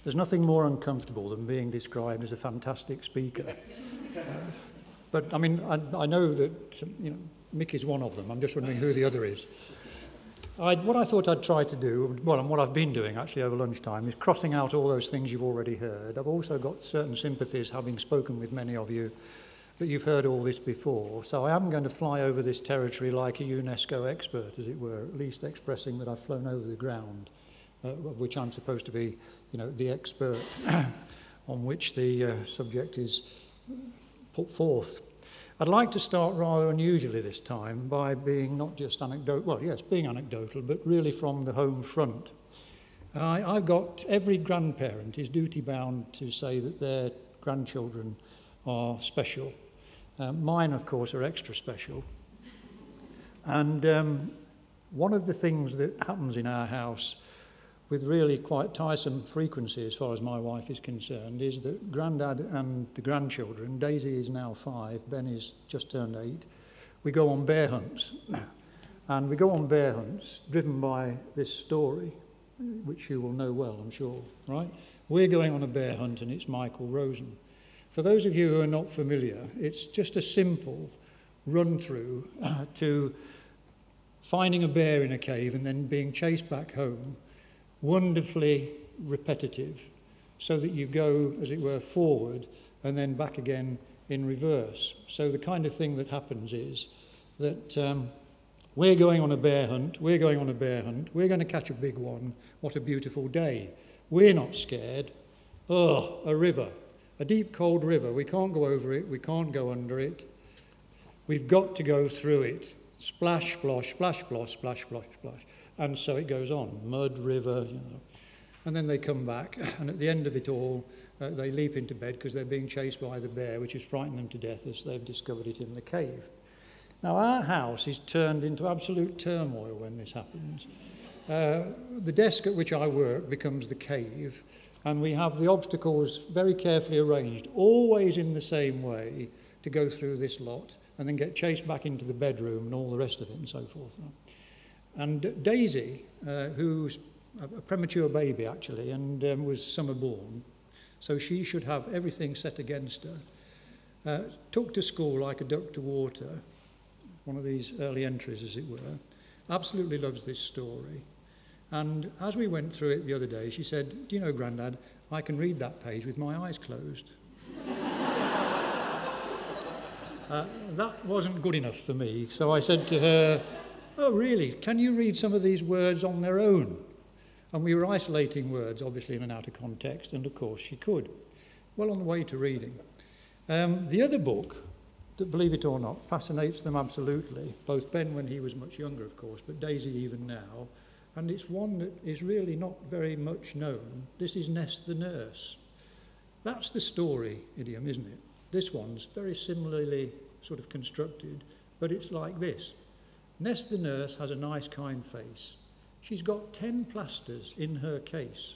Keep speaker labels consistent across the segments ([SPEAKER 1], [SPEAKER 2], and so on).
[SPEAKER 1] There's nothing more uncomfortable than being described as a fantastic speaker. But I mean, I know that Mick is one of them. I'm just wondering who the other is. What I thought I'd try to do, well, and what I've been doing actually over lunchtime, is crossing out all those things you've already heard. I've also got certain sympathies, having spoken with many of you, that you've heard all this before. So I am going to fly over this territory like a UNESCO expert, as it were, at least expressing that I've flown over the ground, of which I'm supposed to be, the expert on which the subject is put forth. I'd like to start rather unusually this time by being not just anecdotal, well, yes, being anecdotal, but really from the home front. I've got every grandparent is duty bound to say that their grandchildren are special. Mine, of course, are extra special. And one of the things that happens in our house with really quite tiresome frequency as far as my wife is concerned is that Grandad and the grandchildren, Daisy is now 5, Ben is just turned 8, we go on bear hunts. And we go on bear hunts driven by this story, which you will know well, I'm sure, right? We're going on a bear hunt and it's Michael Rosen. For those of you who are not familiar, it's just a simple run-through to finding a bear in a cave and then being chased back home, wonderfully repetitive, so that you go, as it were, forward and then back again in reverse. So the kind of thing that happens is that we're going on a bear hunt, we're going to catch a big one, what a beautiful day. We're not scared. Oh, a river, a deep cold river, we can't go over it, we can't go under it, we've got to go through it. Splash, splosh, splash, splosh, splash, splosh, splash. And so it goes on, mud, river, And then they come back, and at the end of it all, they leap into bed because they're being chased by the bear, which has frightened them to death as they've discovered it in the cave. Now, our house is turned into absolute turmoil when this happens. The desk at which I work becomes the cave, and we have the obstacles very carefully arranged, always in the same way, to go through this lot, and then get chased back into the bedroom and all the rest of it and so forth. And Daisy, who's a premature baby actually, and was summer born, so she should have everything set against her, took to school like a duck to water, one of these early entries as it were, absolutely loves this story. And as we went through it the other day, she said, "Do you know, Grandad, I can read that page with my eyes closed." That wasn't good enough for me, so I said to her, "Oh, really? Can you read some of these words on their own?" And we were isolating words, obviously in and out of context, and of course she could. Well on the way to reading. The other book, that, believe it or not, fascinates them absolutely, both Ben when he was much younger, of course, but Daisy even now, and it's one that is really not very much known. This is Nest the Nurse. That's the story idiom, isn't it? This one's very similarly sort of constructed, but it's like this. Nest the nurse has a nice, kind face. She's got 10 plasters in her case.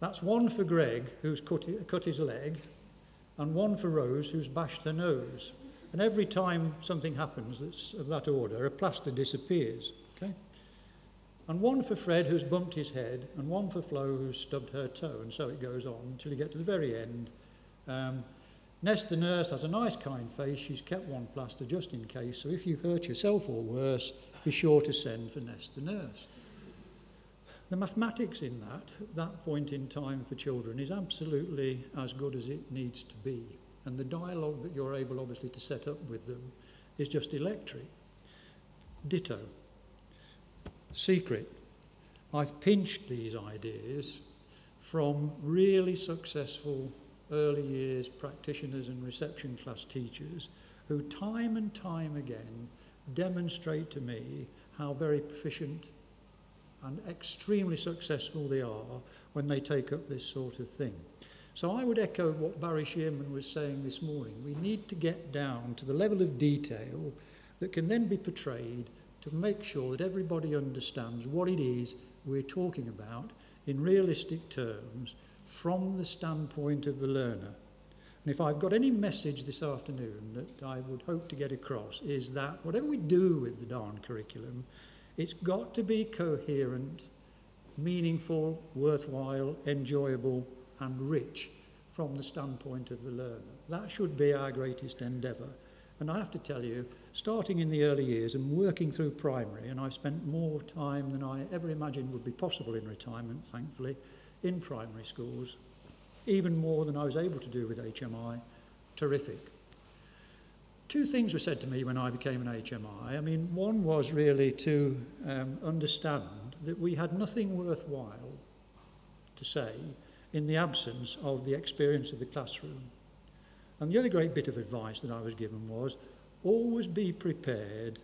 [SPEAKER 1] That's one for Greg, who's cut his leg, and one for Rose, who's bashed her nose. And every time something happens that's of that order, a plaster disappears. Okay? And one for Fred, who's bumped his head, and one for Flo, who's stubbed her toe, and so it goes on until you get to the very end. Nest the nurse has a nice, kind face. She's kept one plaster just in case, so if you've hurt yourself or worse, be sure to send for Nest the nurse. The mathematics in that point in time for children is absolutely as good as it needs to be, and the dialogue that you're able, obviously, to set up with them is just electric. Ditto. Secret. I've pinched these ideas from really successful early years practitioners and reception class teachers who time and time again demonstrate to me how very proficient and extremely successful they are when they take up this sort of thing. So I would echo what Barry Shearman was saying this morning. We need to get down to the level of detail that can then be portrayed to make sure that everybody understands what it is we're talking about in realistic terms from the standpoint of the learner. And if I've got any message this afternoon that I would hope to get across is that whatever we do with the darn curriculum, it's got to be coherent meaningful, worthwhile, enjoyable and rich from the standpoint of the learner. That should be our greatest endeavour. And I have to tell you, starting in the early years and working through primary, and I've spent more time than I ever imagined would be possible in retirement, thankfully, in primary schools, even more than I was able to do with HMI. Terrific. Two things were said to me when I became an HMI. I mean, one was really to understand that we had nothing worthwhile to say in the absence of the experience of the classroom. And the other great bit of advice that I was given was, always be prepared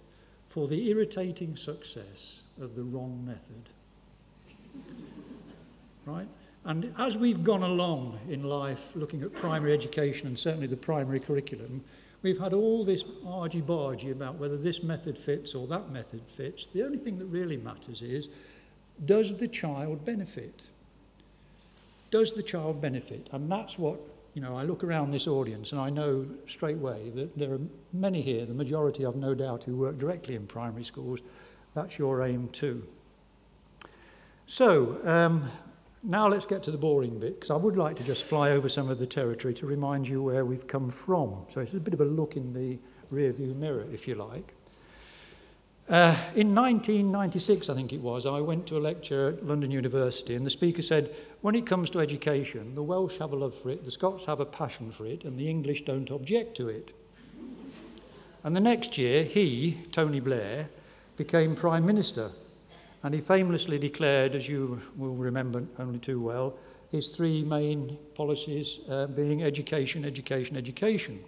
[SPEAKER 1] for the irritating success of the wrong method. Right? And as we've gone along in life looking at primary education and certainly the primary curriculum, we've had all this argy-bargy about whether this method fits or that method fits. The only thing that really matters is, does the child benefit? Does the child benefit? And that's what, you know, I look around this audience and I know straight away that there are many here, the majority I've no doubt, who work directly in primary schools. That's your aim too. So, now let's get to the boring bit, because I would like to just fly over some of the territory to remind you where we've come from. So it's a bit of a look in the rearview mirror, if you like. In 1996, I think it was, I went to a lecture at London University, and the speaker said, when it comes to education, the Welsh have a love for it, the Scots have a passion for it, and the English don't object to it. And the next year, he, Tony Blair, became Prime Minister. And he famously declared, as you will remember only too well, his three main policies being education, education, education.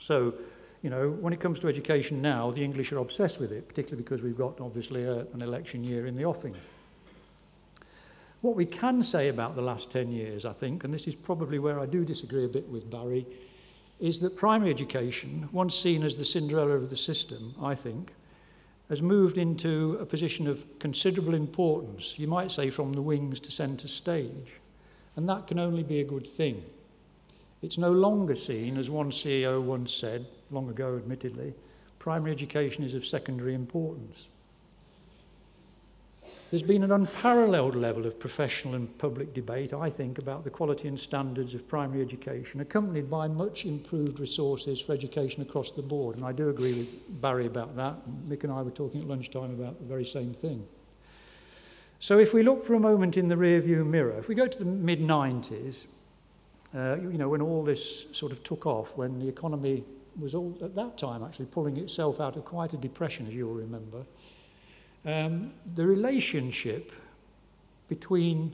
[SPEAKER 1] So, you know, when it comes to education now, the English are obsessed with it, particularly because we've got, obviously, an election year in the offing. What we can say about the last 10 years, I think, and this is probably where I do disagree a bit with Barry, is that primary education, once seen as the Cinderella of the system, I think, has moved into a position of considerable importance, you might say from the wings to centre stage. And that can only be a good thing. It's no longer seen, as one CEO once said, long ago admittedly, primary education is of secondary importance. There's been an unparalleled level of professional and public debate, I think, about the quality and standards of primary education, accompanied by much improved resources for education across the board. And I do agree with Barry about that. Mick and I were talking at lunchtime about the very same thing. So if we look for a moment in the rearview mirror, if we go to the mid-90s, you know, when all this sort of took off, when the economy was all, at that time, actually pulling itself out of quite a depression, as you'll remember, the relationship between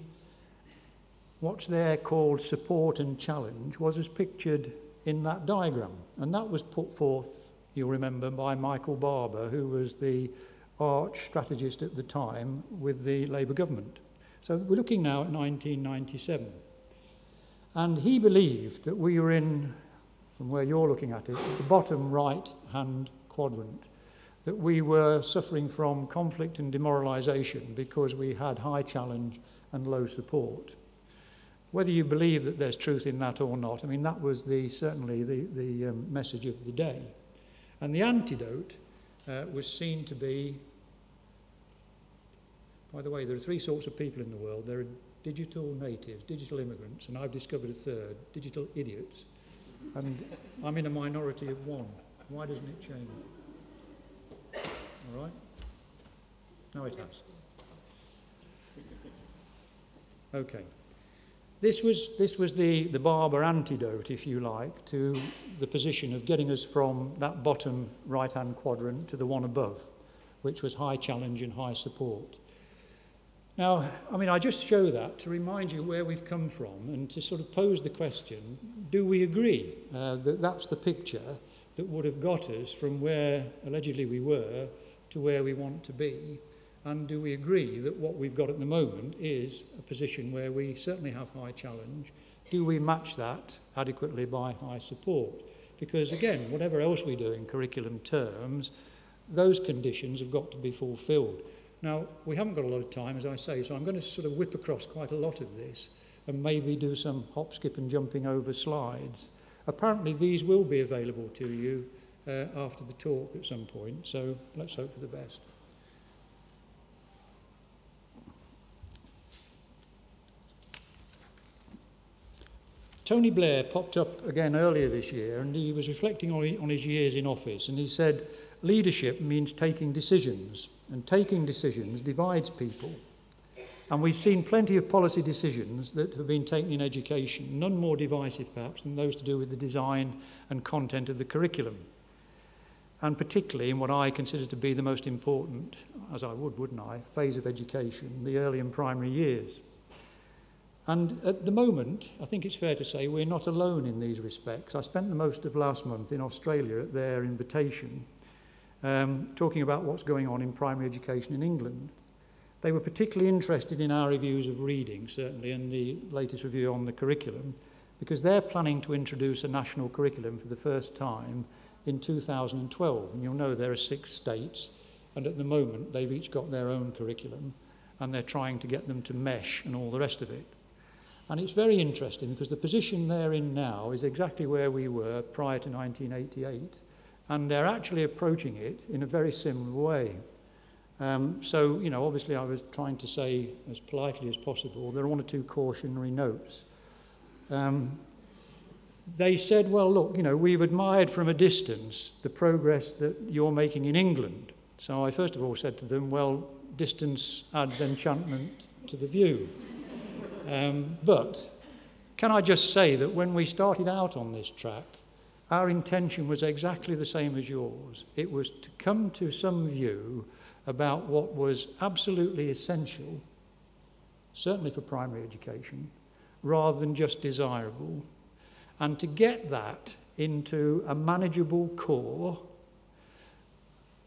[SPEAKER 1] what's there called support and challenge was as pictured in that diagram. And that was put forth, you'll remember, by Michael Barber, who was the arch strategist at the time with the Labour government. So we're looking now at 1997. And he believed that we were in, from where you're looking at it, the bottom right-hand quadrant, that we were suffering from conflict and demoralisation because we had high challenge and low support. Whether you believe that there's truth in that or not, I mean, that was certainly the message of the day. And the antidote was seen to be, by the way, there are three sorts of people in the world. There are digital natives, digital immigrants, and I've discovered a third, digital idiots. And I'm in a minority of one. Why doesn't it change? All right? No, it has. Okay. This was the Barber antidote, if you like, to the position of getting us from that bottom right-hand quadrant to the one above, which was high challenge and high support. Now, I mean, I just show that to remind you where we've come from and to sort of pose the question, do we agree that that's the picture that would have got us from where allegedly we were to where we want to be? And do we agree that what we've got at the moment is a position where we certainly have high challenge? Do we match that adequately by high support? Because again, whatever else we do in curriculum terms, those conditions have got to be fulfilled. Now, we haven't got a lot of time, as I say, so I'm going to sort of whip across quite a lot of this and maybe do some hop, skip and jumping over slides. Apparently these will be available to you after the talk at some point, so let's hope for the best. Tony Blair popped up again earlier this year, and he was reflecting on his years in office, and he said, leadership means taking decisions, and taking decisions divides people. And we've seen plenty of policy decisions that have been taken in education, none more divisive perhaps than those to do with the design and content of the curriculum. And particularly in what I consider to be the most important, as I would, wouldn't I, phase of education, the early and primary years. And at the moment, I think it's fair to say we're not alone in these respects. I spent the most of last month in Australia at their invitation, talking about what's going on in primary education in England. They were particularly interested in our reviews of reading, certainly, and the latest review on the curriculum, because they're planning to introduce a national curriculum for the first time in 2012. And you'll know there are 6 states, and at the moment they've each got their own curriculum, and they're trying to get them to mesh and all the rest of it. And it's very interesting because the position they're in now is exactly where we were prior to 1988, and they're actually approaching it in a very similar way. So, you know, obviously I was trying to say as politely as possible, there are 1 or 2 cautionary notes. They said, well, look, you know, we've admired from a distance the progress that you're making in England. So I first of all said to them, well, distance adds enchantment to the view. But can I just say that when we started out on this track, our intention was exactly the same as yours. It was to come to some view about what was absolutely essential, certainly for primary education, rather than just desirable, and to get that into a manageable core,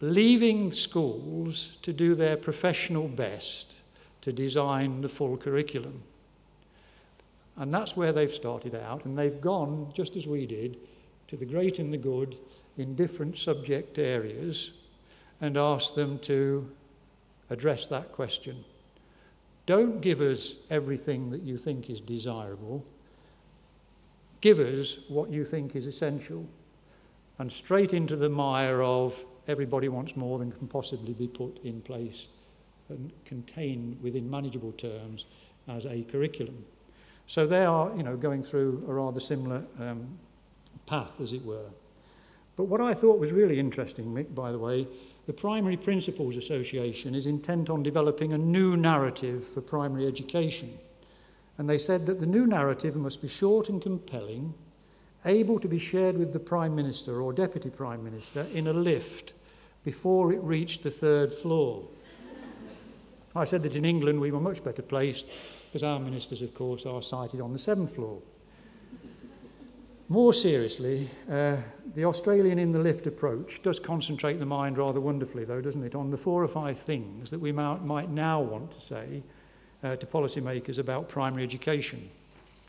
[SPEAKER 1] leaving schools to do their professional best to design the full curriculum. And that's where they've started out, and they've gone, just as we did, to the great and the good in different subject areas and asked them to address that question. Don't give us everything that you think is desirable. Give us what you think is essential. And straight into the mire of everybody wants more than can possibly be put in place and contained within manageable terms as a curriculum. So they are, you know, going through a rather similar path, as it were. But what I thought was really interesting, Mick, by the way, the Primary Principals Association is intent on developing a new narrative for primary education. And they said that the new narrative must be short and compelling, able to be shared with the Prime Minister or Deputy Prime Minister in a lift before it reached the 3rd floor. I said that in England we were much better placed because our ministers, of course, are sited on the 7th floor. More seriously, the Australian in the lift approach does concentrate the mind rather wonderfully, though, doesn't it, on the 4 or 5 things that we might now want to say to policymakers about primary education.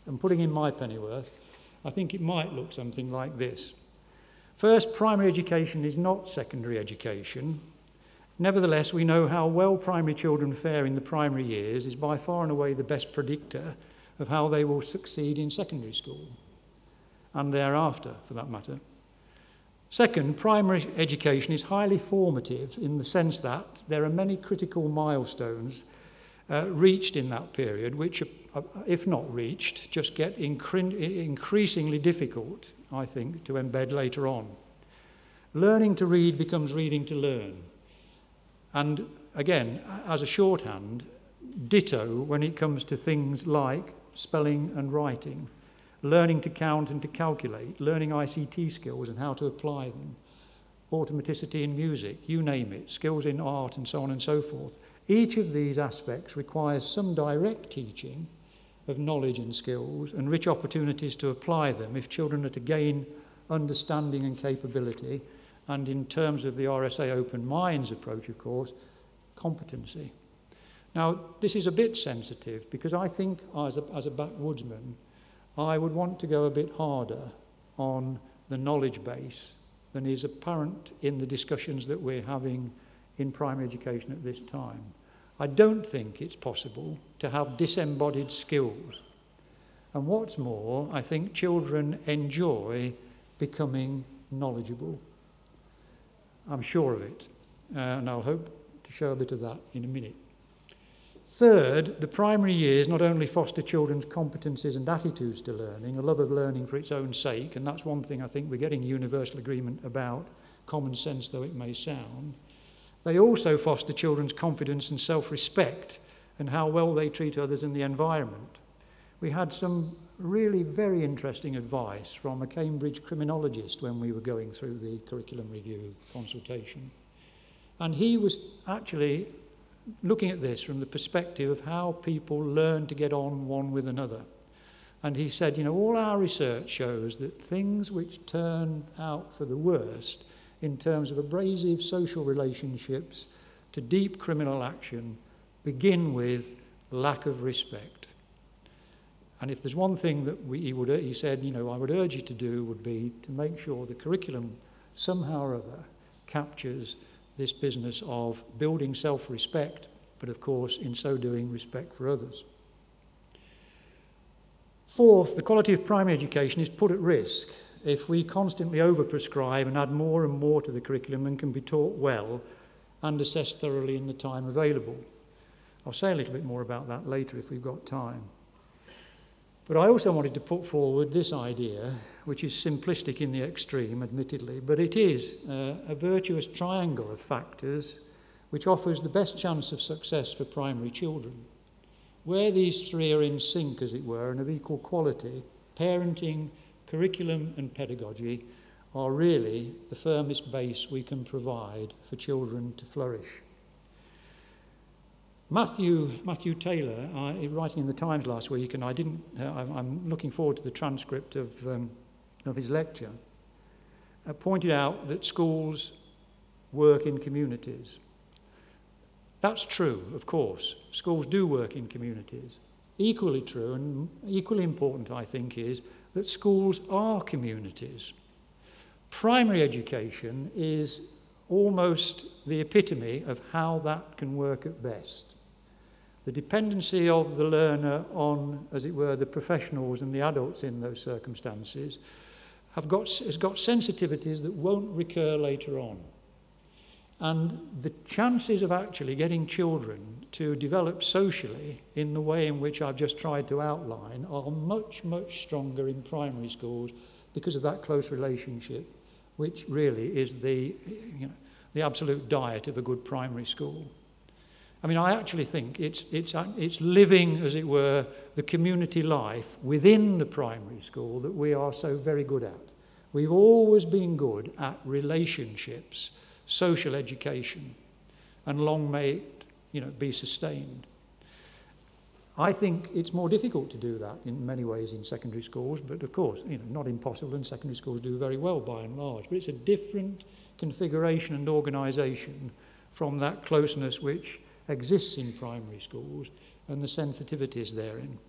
[SPEAKER 1] And putting in my pennyworth, I think it might look something like this. First, primary education is not secondary education. Nevertheless, we know how well primary children fare in the primary years is by far and away the best predictor of how they will succeed in secondary school, and thereafter, for that matter. Second, primary education is highly formative in the sense that there are many critical milestones reached in that period, which, if not reached, just get increasingly difficult, I think, to embed later on. Learning to read becomes reading to learn. And again, as a shorthand, ditto when it comes to things like spelling and writing, learning to count and to calculate, learning ICT skills and how to apply them, automaticity in music, you name it, skills in art and so on and so forth. Each of these aspects requires some direct teaching of knowledge and skills and rich opportunities to apply them if children are to gain understanding and capability, and in terms of the RSA Open Minds approach, of course, competency. Now, this is a bit sensitive because I think as a backwoodsman, I would want to go a bit harder on the knowledge base than is apparent in the discussions that we're having in primary education at this time. I don't think it's possible to have disembodied skills. And what's more, I think children enjoy becoming knowledgeable. I'm sure of it, and I'll hope to show a bit of that in a minute. Third, the primary years not only foster children's competencies and attitudes to learning, a love of learning for its own sake, and that's one thing I think we're getting universal agreement about, common sense though it may sound, they also foster children's confidence and self-respect and how well they treat others in the environment. We had some really very interesting advice from a Cambridge criminologist when we were going through the curriculum review consultation. And he was actually looking at this from the perspective of how people learn to get on one with another. And he said, you know, all our research shows that things which turn out for the worst in terms of abrasive social relationships to deep criminal action begin with lack of respect. And if there's one thing that he said, you know, I would urge you to do would be to make sure the curriculum somehow or other captures this business of building self-respect, but of course, in so doing, respect for others. Fourth, the quality of primary education is put at risk if we constantly overprescribe and add more and more to the curriculum and can be taught well and assessed thoroughly in the time available. I'll say a little bit more about that later if we've got time. But I also wanted to put forward this idea, which is simplistic in the extreme, admittedly, but it is a virtuous triangle of factors which offers the best chance of success for primary children. Where these three are in sync, as it were, and of equal quality, parenting, curriculum and pedagogy are really the firmest base we can provide for children to flourish. Matthew Taylor, writing in the Times last week, and I'm looking forward to the transcript of his lecture, pointed out that schools work in communities. That's true, of course. Schools do work in communities. Equally true and equally important, I think, is that schools are communities. Primary education is almost the epitome of how that can work at best. The dependency of the learner on, as it were, the professionals and the adults in those circumstances has got sensitivities that won't recur later on. And the chances of actually getting children to develop socially in the way in which I've just tried to outline are much, much stronger in primary schools because of that close relationship, which really is the absolute diet of a good primary school. I mean, I actually think it's living, as it were, the community life within the primary school that we are so very good at. We've always been good at relationships, social education, and long may it, be sustained. I think it's more difficult to do that in many ways in secondary schools, but of course, not impossible, and secondary schools do very well by and large. But it's a different configuration and organisation from that closeness which exists in primary schools and the sensitivities therein.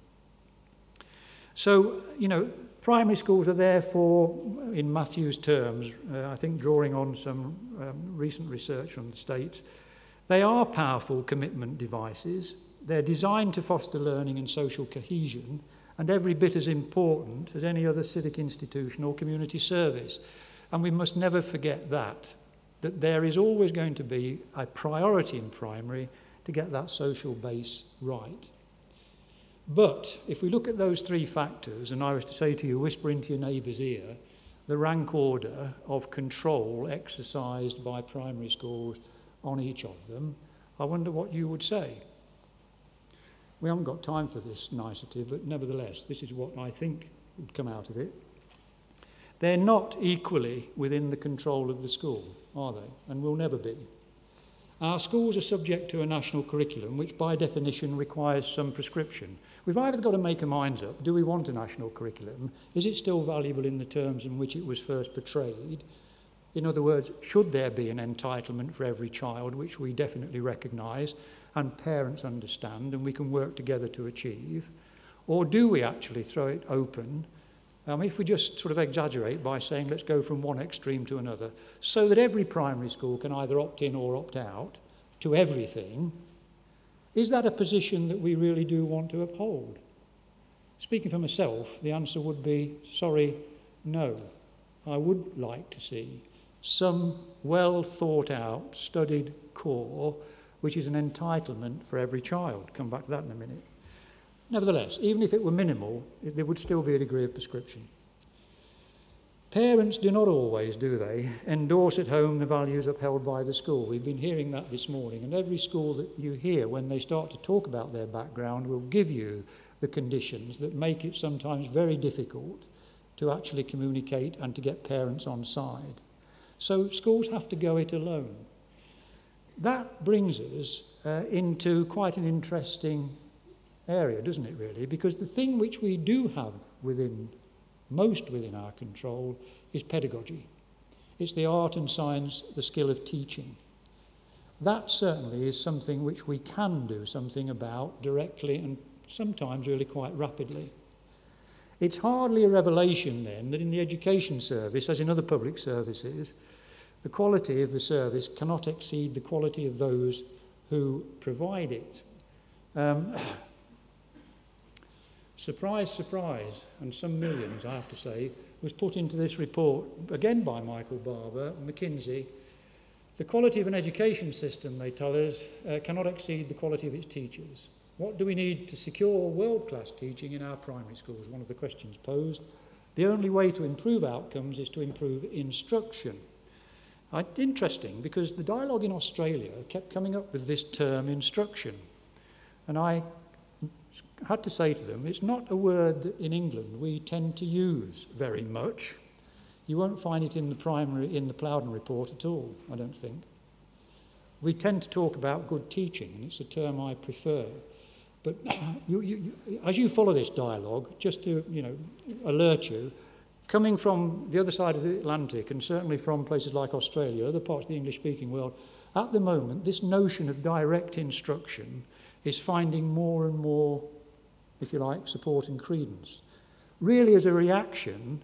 [SPEAKER 1] So, primary schools are therefore, in Matthew's terms, I think drawing on some recent research from the States, they are powerful commitment devices. They're designed to foster learning and social cohesion, and every bit as important as any other civic institution or community service. And we must never forget that there is always going to be a priority in primary to get that social base right. But if we look at those three factors, and I was to say to you, whisper into your neighbour's ear, the rank order of control exercised by primary schools on each of them, I wonder what you would say. We haven't got time for this nicety, but nevertheless, this is what I think would come out of it. They're not equally within the control of the school, are they? And will never be. Our schools are subject to a national curriculum, which by definition requires some prescription. We've either got to make our minds up, do we want a national curriculum? Is it still valuable in the terms in which it was first portrayed? In other words, should there be an entitlement for every child, which we definitely recognise and parents understand and we can work together to achieve? Or do we actually throw it open? If we just sort of exaggerate by saying let's go from one extreme to another, so that every primary school can either opt in or opt out to everything, is that a position that we really do want to uphold? Speaking for myself, the answer would be, sorry, no. I would like to see some well thought out, studied core which is an entitlement for every child. Come back to that in a minute. Nevertheless, even if it were minimal, there would still be a degree of prescription. Parents do not always, do they, endorse at home the values upheld by the school. We've been hearing that this morning, and every school that you hear, when they start to talk about their background, will give you the conditions that make it sometimes very difficult to actually communicate and to get parents on side. So schools have to go it alone. That brings us into quite an interesting area, doesn't it, really? Because the thing which we do have most within our control is pedagogy. It's the art and science, the skill of teaching. That certainly is something which we can do something about directly and sometimes really quite rapidly. It's hardly a revelation then that in the education service, as in other public services, the quality of the service cannot exceed the quality of those who provide it. Surprise, surprise, and some millions, I have to say, was put into this report, again by Michael Barber, McKinsey. The quality of an education system, they tell us, cannot exceed the quality of its teachers. What do we need to secure world-class teaching in our primary schools? One of the questions posed. The only way to improve outcomes is to improve instruction. Interesting, because the dialogue in Australia kept coming up with this term instruction. And I had to say to them, it's not a word that in England we tend to use very much. You won't find it in the Plowden report at all, I don't think. We tend to talk about good teaching, and it's a term I prefer. But as you follow this dialogue, just to alert you, coming from the other side of the Atlantic, and certainly from places like Australia, other parts of the English-speaking world, at the moment, this notion of direct instruction is finding more and more, if you like, support and credence, really as a reaction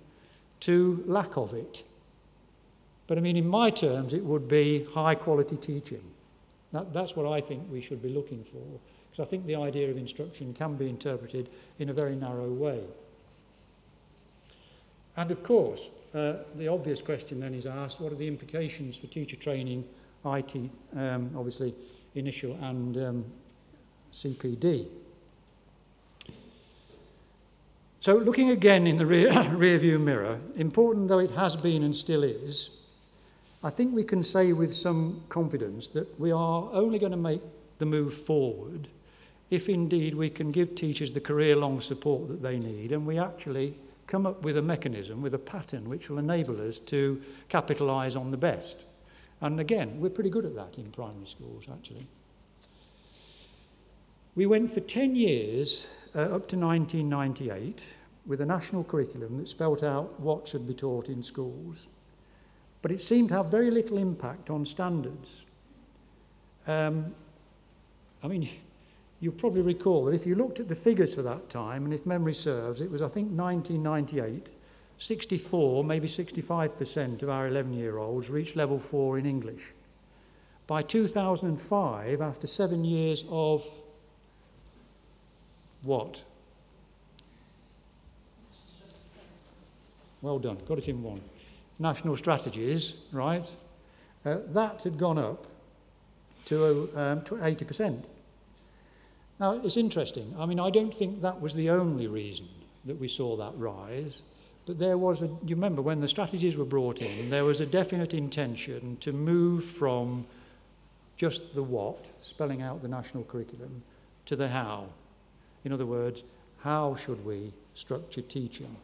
[SPEAKER 1] to lack of it. But I mean, in my terms, it would be high-quality teaching. That's what I think we should be looking for, because I think the idea of instruction can be interpreted in a very narrow way. And of course, the obvious question then is asked, what are the implications for teacher training, IT, obviously initial and CPD? So looking again in the rear view mirror, important though it has been and still is, I think we can say with some confidence that we are only going to make the move forward if indeed we can give teachers the career-long support that they need, and we actually come up with a mechanism, with a pattern which will enable us to capitalise on the best. And again, we're pretty good at that in primary schools, actually. We went for 10 years, up to 1998, with a national curriculum that spelt out what should be taught in schools. But it seemed to have very little impact on standards. You'll probably recall that if you looked at the figures for that time, and if memory serves, it was, I think, 1998, 64, maybe 65% of our 11-year-olds reached level 4 in English. By 2005, after 7 years of what? Well done, got it in one. National strategies, right? That had gone up to 80%. Now, it's interesting. I mean, I don't think that was the only reason that we saw that rise, but there was you remember when the strategies were brought in, there was a definite intention to move from just the what, spelling out the national curriculum, to the how. In other words, how should we structure teaching?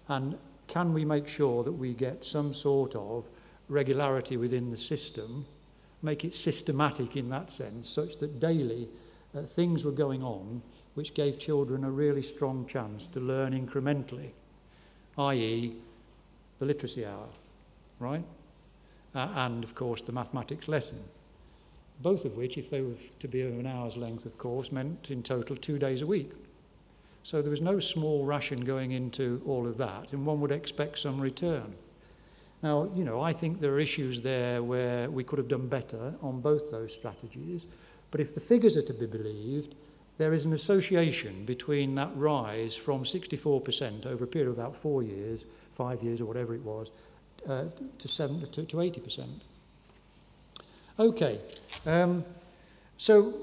[SPEAKER 1] And can we make sure that we get some sort of regularity within the system, make it systematic in that sense, such that daily things were going on which gave children a really strong chance to learn incrementally, i.e. the literacy hour, right? And, of course, the mathematics lesson, both of which, if they were to be of an hour's length, of course, meant in total 2 days a week. So there was no small ration going into all of that, and one would expect some return. Now, I think there are issues there where we could have done better on both those strategies, but if the figures are to be believed, there is an association between that rise from 64% over a period of about 4 years, 5 years or whatever it was, to 80%. Okay, So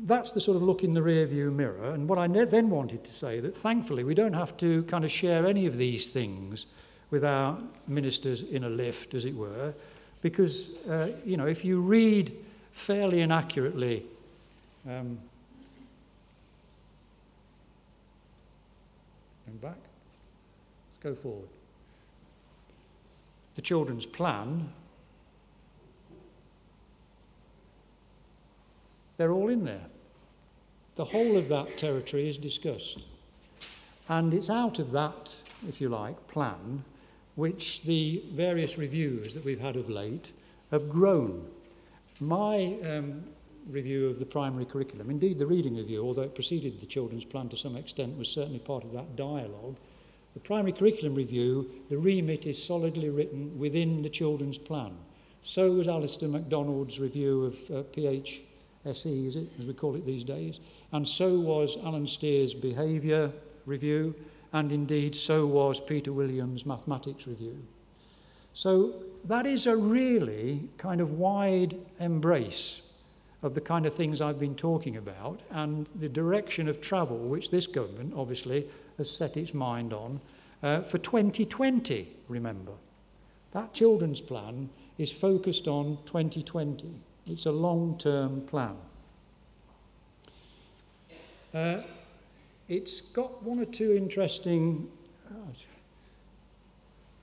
[SPEAKER 1] that's the sort of look in the rearview mirror. And what I then wanted to say, that thankfully we don't have to kind of share any of these things with our ministers in a lift, as it were, because, if you read fairly and accurately going back, let's go forward. The children's plan, they're all in there. The whole of that territory is discussed. And it's out of that, if you like, plan, which the various reviews that we've had of late have grown. My review of the primary curriculum, indeed the reading review, although it preceded the children's plan to some extent, was certainly part of that dialogue. The primary curriculum review, the remit is solidly written within the children's plan. So was Alistair MacDonald's review of PHSE, is it, as we call it these days, and so was Alan Steer's behaviour review, and indeed so was Peter Williams' mathematics review. So that is a really kind of wide embrace of the kind of things I've been talking about, and the direction of travel which this government obviously has set its mind on for 2020, remember. That children's plan is focused on 2020. It's a long-term plan. It's got one or two interesting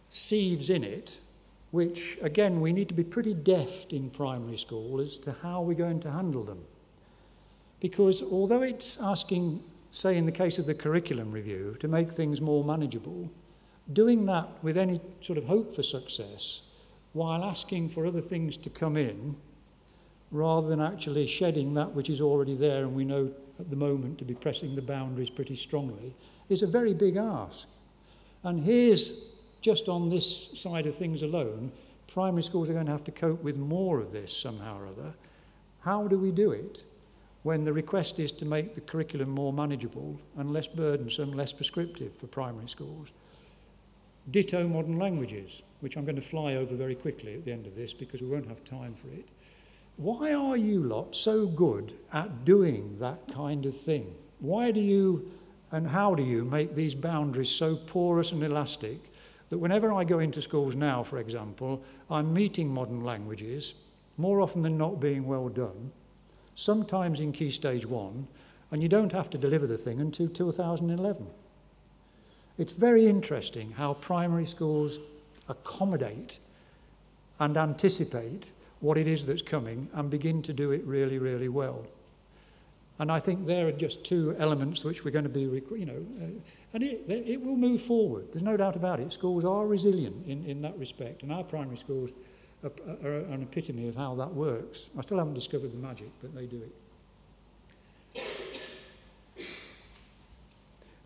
[SPEAKER 1] seeds in it, which, again, we need to be pretty deft in primary school as to how we're going to handle them. Because although it's asking, say in the case of the curriculum review, to make things more manageable, doing that with any sort of hope for success, while asking for other things to come in, rather than actually shedding that which is already there and we know at the moment to be pressing the boundaries pretty strongly, is a very big ask. And here's, just on this side of things alone, primary schools are going to have to cope with more of this somehow or other. How do we do it when the request is to make the curriculum more manageable and less burdensome, less prescriptive for primary schools? Ditto modern languages, which I'm going to fly over very quickly at the end of this because we won't have time for it. Why are you lot so good at doing that kind of thing? Why do you and how do you make these boundaries so porous and elastic that whenever I go into schools now, for example, I'm meeting modern languages, more often than not being well done, sometimes in Key Stage 1, and you don't have to deliver the thing until 2011. It's very interesting how primary schools accommodate and anticipate what it is that's coming and begin to do it really, really well. And I think there are just two elements which we're going to be, and it will move forward. There's no doubt about it. Schools are resilient in that respect, and our primary schools are an epitome of how that works. I still haven't discovered the magic, but they do it.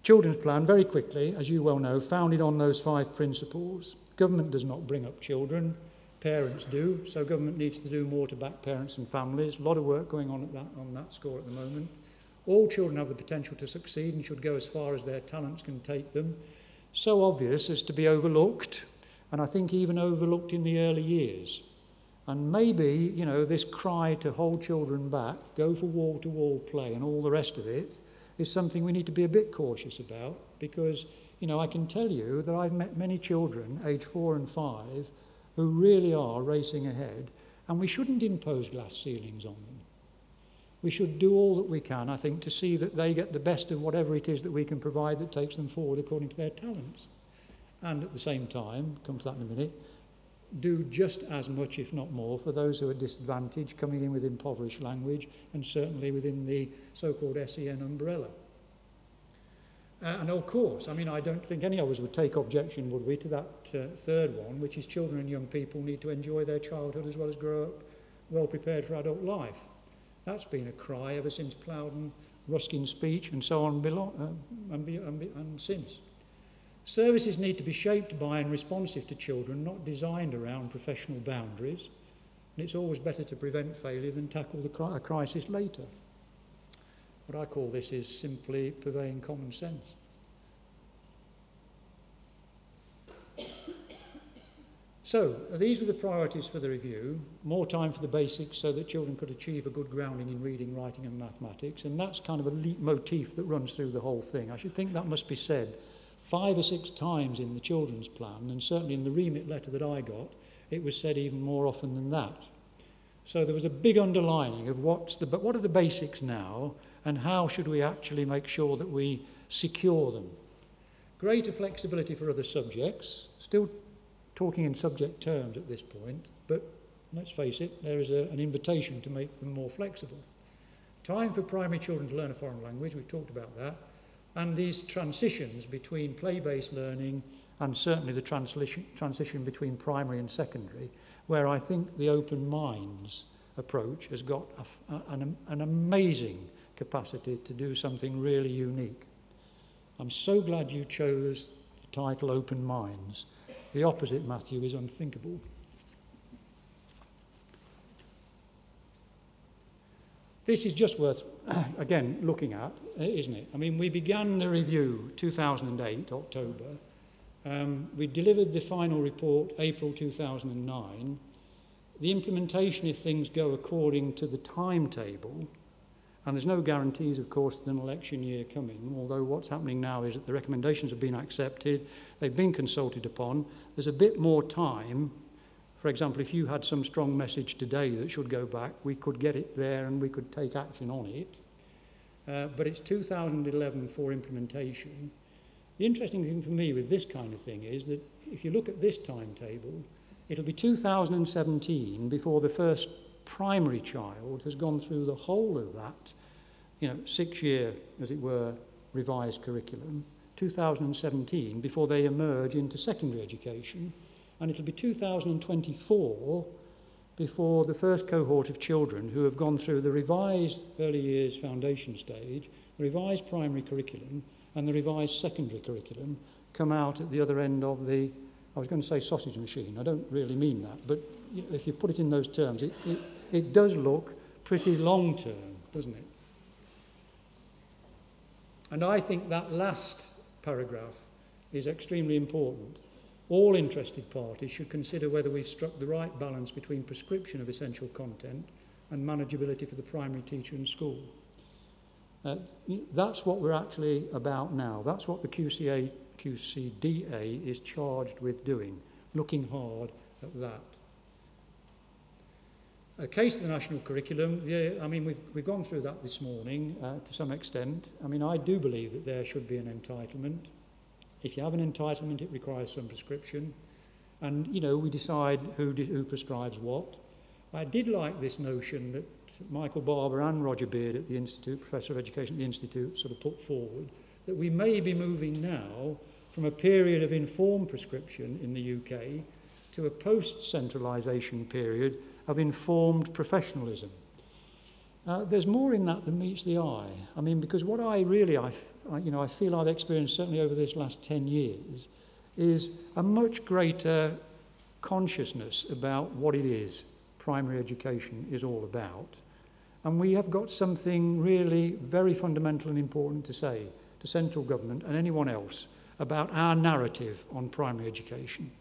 [SPEAKER 1] Children's plan, very quickly, as you well know, founded on those 5 principles. Government does not bring up children. Parents do, so government needs to do more to back parents and families. A lot of work going on that score at the moment. All children have the potential to succeed and should go as far as their talents can take them. So obvious as to be overlooked, and I think even overlooked in the early years. And maybe, this cry to hold children back, go for wall-to-wall play and all the rest of it, is something we need to be a bit cautious about, because, I can tell you that I've met many children, age 4 and 5, who really are racing ahead, and we shouldn't impose glass ceilings on them. We should do all that we can, I think, to see that they get the best of whatever it is that we can provide that takes them forward according to their talents. And at the same time, come to that in a minute, do just as much, if not more, for those who are disadvantaged, coming in with impoverished language, and certainly within the so-called SEN umbrella. And of course, I don't think any of us would take objection, would we, to that third one, which is children and young people need to enjoy their childhood as well as grow up well prepared for adult life. That's been a cry ever since Plowden, Ruskin's speech, and so on, and since. Services need to be shaped by and responsive to children, not designed around professional boundaries. And it's always better to prevent failure than tackle a crisis later. What I call this is simply purveying common sense. So these were the priorities for the review: more time for the basics so that children could achieve a good grounding in reading, writing and mathematics, and that's kind of a motif that runs through the whole thing. I should think that must be said 5 or 6 times in the children's plan, and certainly in the remit letter that I got, it was said even more often than that. So there was a big underlining of what are the basics now, and how should we actually make sure that we secure them. Greater flexibility for other subjects, still talking in subject terms at this point, but let's face it, there is an invitation to make them more flexible. Time for primary children to learn a foreign language, we've talked about that, and these transitions between play-based learning and certainly the transition between primary and secondary, where I think the Open Minds approach has got an amazing capacity to do something really unique. I'm so glad you chose the title Open Minds. The opposite, Matthew, is unthinkable. This is just worth, again, looking at, isn't it? I mean, we began the review 2008, October. We delivered the final report April 2009. The implementation, if things go according to the timetable, and there's no guarantees, of course, of an election year coming, although what's happening now is that the recommendations have been accepted, they've been consulted upon, there's a bit more time. For example, if you had some strong message today that should go back, we could get it there and we could take action on it. But it's 2011 for implementation. The interesting thing for me with this kind of thing is that if you look at this timetable, it'll be 2017 before the first primary child has gone through the whole of that, 6-year, as it were, revised curriculum, 2017 before they emerge into secondary education, and it'll be 2024 before the first cohort of children who have gone through the revised early years foundation stage, revised primary curriculum and the revised secondary curriculum come out at the other end of the, I was going to say sausage machine, I don't really mean that, but if you put it in those terms, it does look pretty long term, doesn't it? And I think that last paragraph is extremely important. All interested parties should consider whether we've struck the right balance between prescription of essential content and manageability for the primary teacher and school. That's what we're actually about now. That's what the QCDA is charged with doing, looking hard at that. A case of the national curriculum, we've gone through that this morning to some extent. I mean, I do believe that there should be an entitlement. If you have an entitlement, it requires some prescription. And, we decide who prescribes what. I did like this notion that Michael Barber and Roger Beard at the Institute, Professor of Education at the Institute, sort of put forward, that we may be moving now from a period of informed prescription in the UK to a post-centralisation period of informed professionalism. There's more in that than meets the eye. I mean, because what I feel I've experienced certainly over this last 10 years is a much greater consciousness about what it is primary education is all about. And we have got something really very fundamental and important to say to central government and anyone else about our narrative on primary education.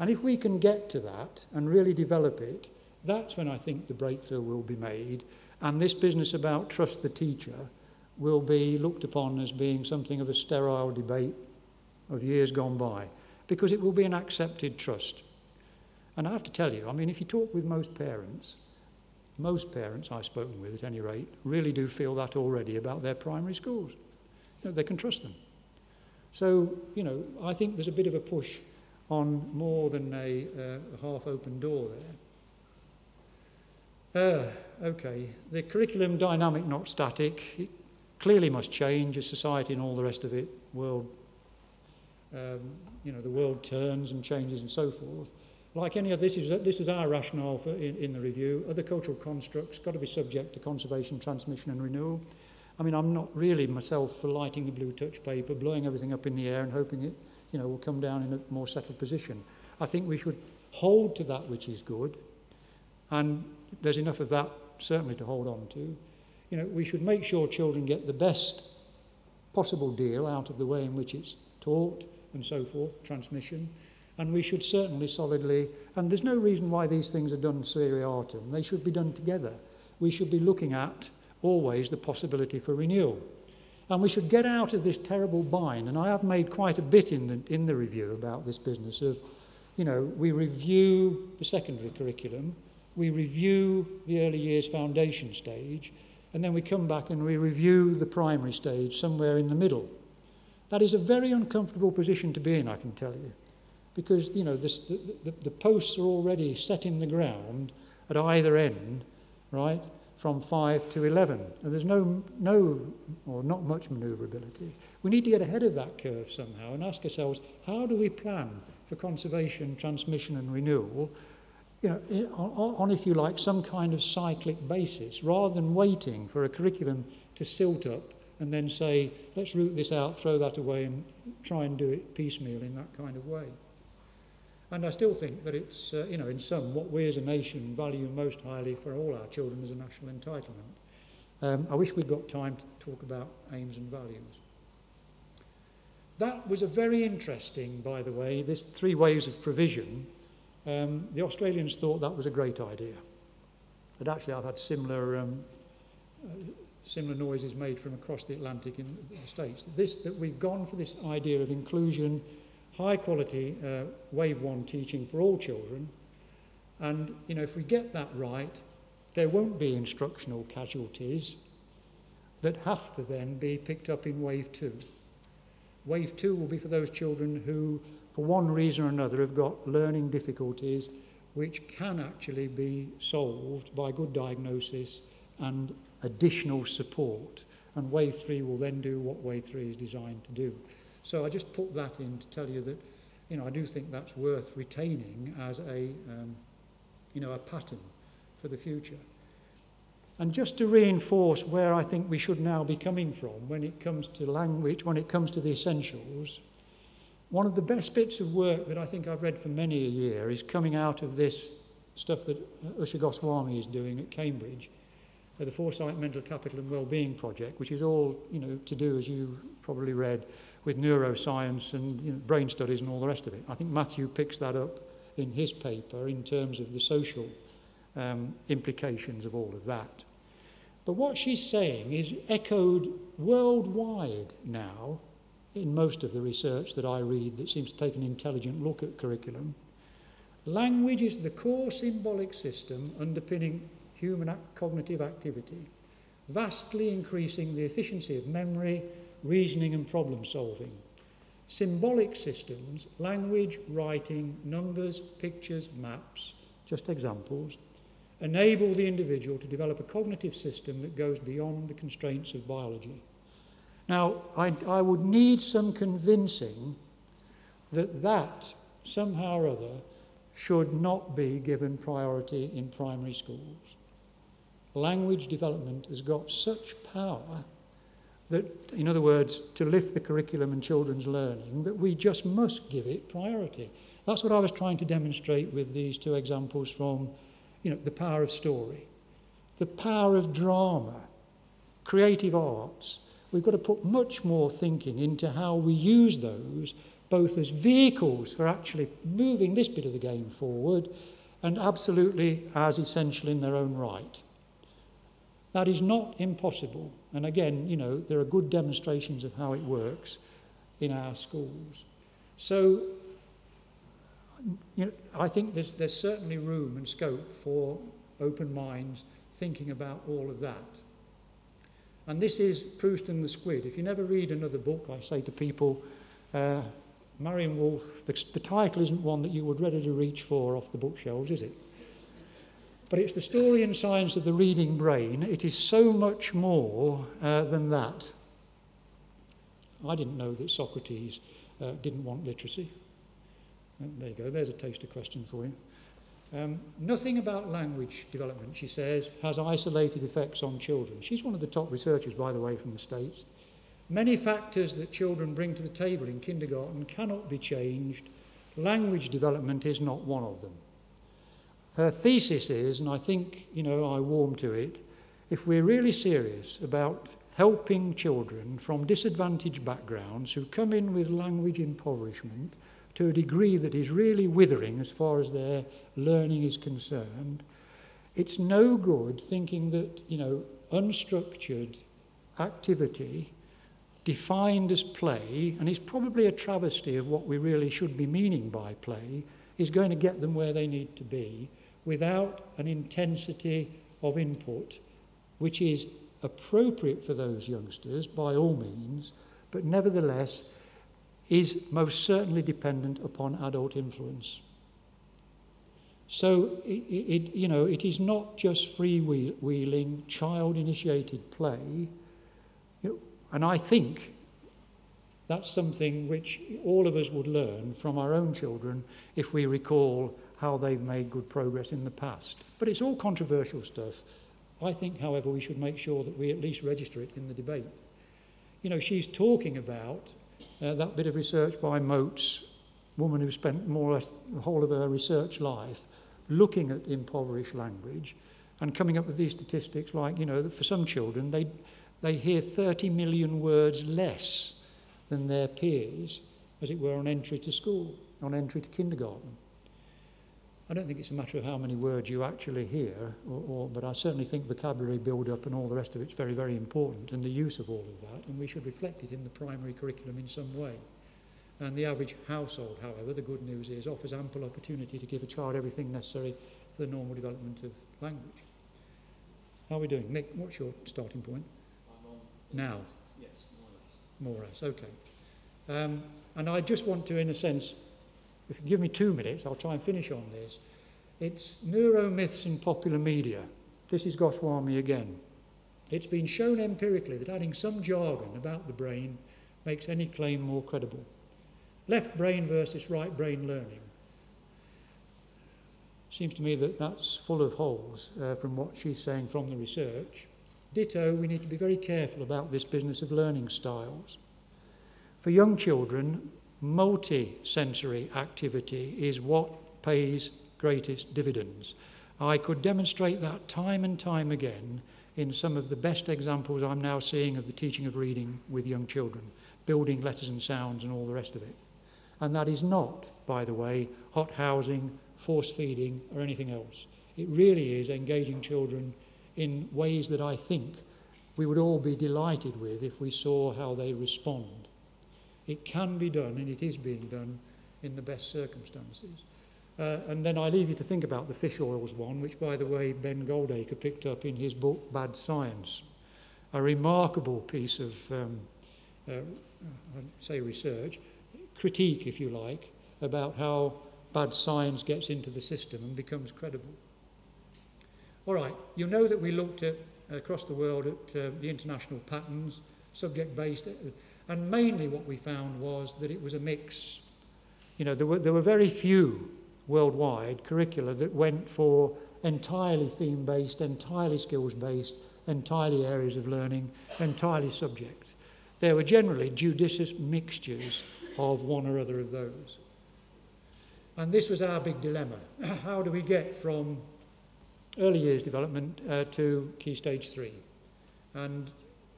[SPEAKER 1] And if we can get to that and really develop it, that's when I think the breakthrough will be made, and this business about trust the teacher will be looked upon as being something of a sterile debate of years gone by, because it will be an accepted trust. And I have to tell you, I mean, if you talk with most parents I've spoken with at any rate, really do feel that already about their primary schools. They can trust them. So, I think there's a bit of a push on more than a half-open door there. Okay, the curriculum dynamic, not static. It clearly must change as society and all the rest of it the world turns and changes and so forth. Like any of this is our rationale in the review. Other cultural constructs got to be subject to conservation, transmission and renewal. I mean, I'm not really myself for lighting the blue touch paper, blowing everything up in the air and hoping it, will come down in a more settled position. I think we should hold to that which is good, and there's enough of that certainly to hold on to. We should make sure children get the best possible deal out of the way in which it's taught and so forth, transmission. And we should certainly solidly, and there's no reason why these things are done seriatim. They should be done together. We should be looking at always the possibility for renewal. And we should get out of this terrible bind, and I have made quite a bit in the review about this business of, you know, we review the secondary curriculum, we review the early years foundation stage, and then we come back and we review the primary stage somewhere in the middle. That is a very uncomfortable position to be in, I can tell you, because, you know, the posts are already set in the ground at either end, right, from 5 to 11. And there's no or not much manoeuvrability. We need to get ahead of that curve somehow and ask ourselves, how do we plan for conservation, transmission and renewal, you know, on, if you like, some kind of cyclic basis, rather than waiting for a curriculum to silt up and then say, let's root this out, throw that away and try and do it piecemeal in that kind of way. And I still think that it's, you know, in sum, what we as a nation value most highly for all our children as a national entitlement. I wish we'd got time to talk about aims and values. That was a very interesting, by the way, this 3 waves of provision. The Australians thought that was a great idea. But actually I've had similar noises made from across the Atlantic in the States. That we've gone for this idea of inclusion, high quality wave 1 teaching for all children, and, you know, if we get that right, there won't be instructional casualties that have to then be picked up in wave 2. Wave 2 will be for those children who, for one reason or another, have got learning difficulties which can actually be solved by good diagnosis and additional support, and wave 3 will then do what wave 3 is designed to do. So I just put that in to tell you that, you know, I do think that's worth retaining as a, you know, a pattern for the future. And just to reinforce where I think we should now be coming from when it comes to language, when it comes to the essentials, one of the best bits of work that I think I've read for many a year is coming out of this stuff that Usha Goswami is doing at Cambridge, the Foresight Mental Capital and Wellbeing Project, which is all, you know, to do, as you've probably read, with neuroscience and, you know, brain studies and all the rest of it. I think Matthew picks that up in his paper in terms of the social implications of all of that. But what she's saying is echoed worldwide now in most of the research that I read that seems to take an intelligent look at curriculum. Language is the core symbolic system underpinning human cognitive activity, vastly increasing the efficiency of memory, reasoning and problem solving. Symbolic systems, language, writing, numbers, pictures, maps, just examples, enable the individual to develop a cognitive system that goes beyond the constraints of biology. Now, I would need some convincing that somehow or other should not be given priority in primary schools. Language development has got such power that, in other words, to lift the curriculum and children's learning, that we just must give it priority. That's what I was trying to demonstrate with these 2 examples from, you know, the power of story, the power of drama, creative arts. We've got to put much more thinking into how we use those, both as vehicles for actually moving this bit of the game forward, and absolutely as essential in their own right. That is not impossible. And again, you know, there are good demonstrations of how it works in our schools. So, you know, I think there's certainly room and scope for open minds thinking about all of that. And this is Proust and the Squid. If you never read another book, I say to people, Merriam-Wölf, the title isn't one that you would readily reach for off the bookshelves, is it? But it's the story and science of the reading brain. It is so much more than that. I didn't know that Socrates didn't want literacy. There you go, there's a taster question for you. Nothing about language development, she says, has isolated effects on children. She's one of the top researchers, by the way, from the States. Many factors that children bring to the table in kindergarten cannot be changed. Language development is not one of them. Her thesis is, and I think, you know, I warm to it, if we're really serious about helping children from disadvantaged backgrounds who come in with language impoverishment to a degree that is really withering as far as their learning is concerned, it's no good thinking that, unstructured activity defined as play, and is probably a travesty of what we really should be meaning by play, is going to get them where they need to be without an intensity of input which is appropriate for those youngsters by all means, but nevertheless is most certainly dependent upon adult influence. So it is not just freewheeling, child-initiated play, and I think that's something which all of us would learn from our own children if we recall how they've made good progress in the past. But it's all controversial stuff. I think, however, we should make sure that we at least register it in the debate. She's talking about that bit of research by Motes, woman who spent more or less the whole of her research life looking at impoverished language and coming up with these statistics like, that for some children, they hear 30 million words less than their peers, as it were, on entry to school, on entry to kindergarten. I don't think it's a matter of how many words you actually hear, but I certainly think vocabulary build-up and all the rest of it's very, very important, and the use of all of that, and we should reflect it in the primary curriculum in some way. And the average household, however, the good news is, offers ample opportunity to give a child everything necessary for the normal development of language. How are we doing? Mick, what's your starting point?
[SPEAKER 2] I'm on.
[SPEAKER 1] Now?
[SPEAKER 2] Yes, more or less.
[SPEAKER 1] More or less, okay. And I just want to, in a sense, if you give me 2 minutes, I'll try and finish on this. It's neuromyths in popular media. This is Goswami again. It's been shown empirically that adding some jargon about the brain makes any claim more credible. Left brain versus right brain learning. Seems to me that that's full of holes from what she's saying from the research. Ditto, we need to be very careful about this business of learning styles. For young children, multi-sensory activity is what pays greatest dividends. I could demonstrate that time and time again in some of the best examples I'm now seeing of the teaching of reading with young children, building letters and sounds and all the rest of it. And that is not, by the way, hot housing, force feeding or anything else. It really is engaging children in ways that I think we would all be delighted with if we saw how they respond. It can be done, and it is being done in the best circumstances. And then I leave you to think about the fish oils one, which, by the way, Ben Goldacre picked up in his book, Bad Science. A remarkable piece of, I'd say research, critique, if you like, about how bad science gets into the system and becomes credible. All right, you know that we looked at, across the world at the international patterns, subject-based, and mainly what we found was that it was a mix. There were very few worldwide curricula that went for entirely theme-based, entirely skills-based, entirely areas of learning, entirely subject. There were generally judicious mixtures of one or other of those. And this was our big dilemma. How do we get from early years development to Key Stage 3? And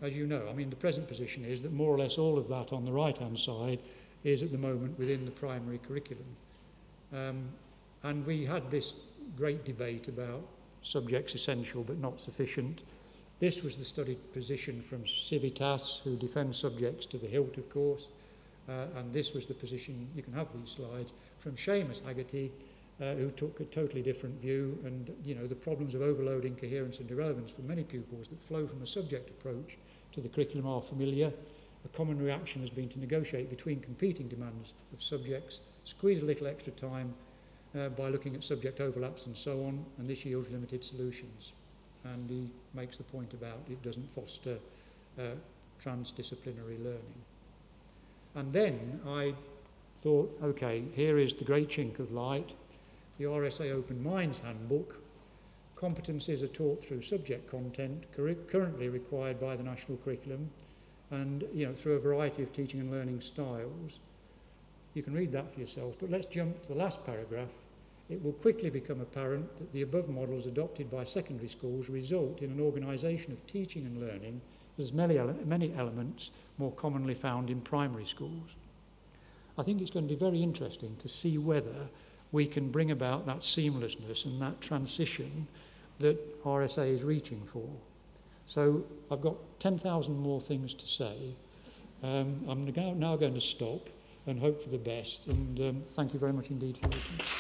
[SPEAKER 1] as you know, the present position is that more or less all of that on the right-hand side is at the moment within the primary curriculum. And we had this great debate about subjects essential but not sufficient. This was the studied position from Civitas, who defends subjects to the hilt, of course. And this was the position, you can have these slides, from Seamus Haggerty, who took a totally different view. And, the problems of overloading, coherence and irrelevance for many pupils that flow from a subject approach to the curriculum are familiar. A common reaction has been to negotiate between competing demands of subjects, squeeze a little extra time by looking at subject overlaps and so on, and this yields limited solutions. And he makes the point about it doesn't foster transdisciplinary learning. And then I thought, okay, here is the great chink of light, the RSA Open Minds Handbook. Competencies are taught through subject content currently required by the national curriculum, and through a variety of teaching and learning styles. You can read that for yourself, but let's jump to the last paragraph. It will quickly become apparent that the above models adopted by secondary schools result in an organisation of teaching and learning that has many elements more commonly found in primary schools. I think it's going to be very interesting to see whether we can bring about that seamlessness and that transition that RSA is reaching for. So I've got 10,000 more things to say. I'm now going to stop and hope for the best. And thank you very much indeed for listening.